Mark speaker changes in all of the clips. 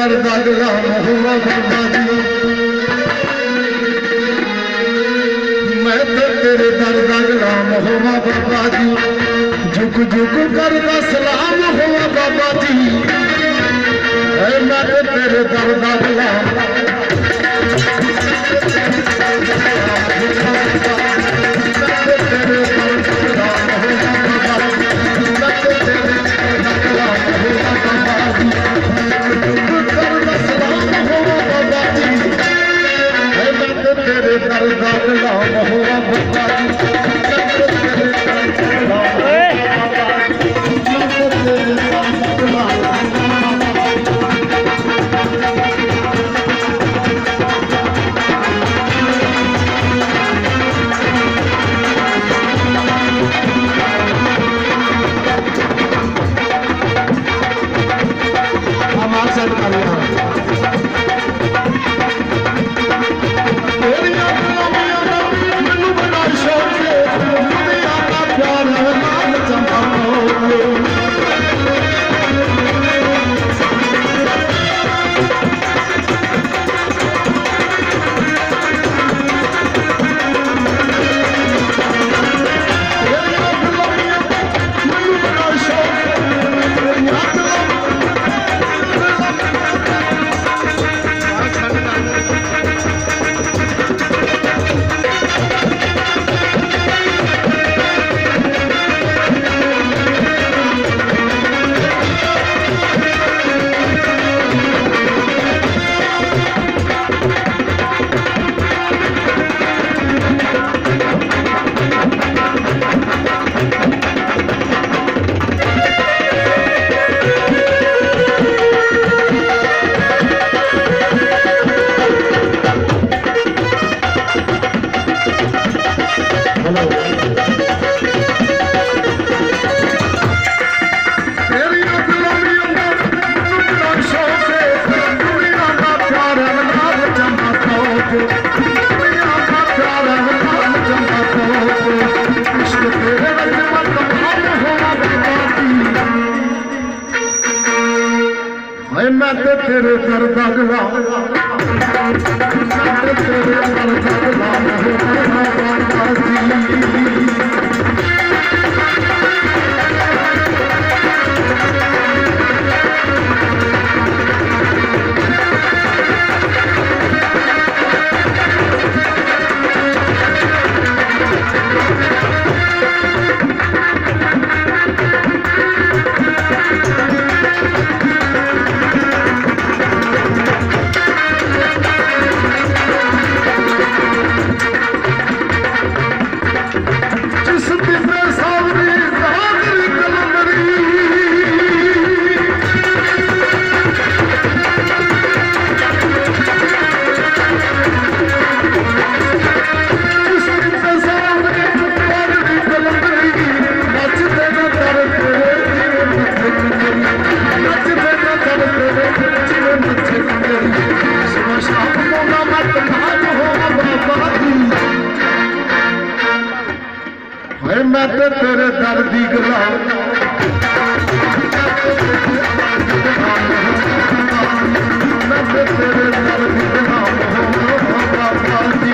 Speaker 1: दर दा गुलाम हुआ बाबा जी, मैं तो तेरे दर दा गुलाम हुआ बाबा जी, झुक झुक कर दा सलाम हुआ बाबा जी, मैं तो तेरे दर दा गुलाम तेरे दर दा गुलाम हुआ बाबा जी। मैं तो तेरे दर दा गुलाम, मैं तो तेरे दर दा गुलाम हुआ बाबा जी। मैं तो तेरे दर दी गुलाम, मैं तो तेरे दर दी गुलाम हुआ बाबा जी।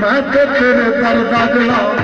Speaker 1: मैं तो तेरे दर दा गुलाम,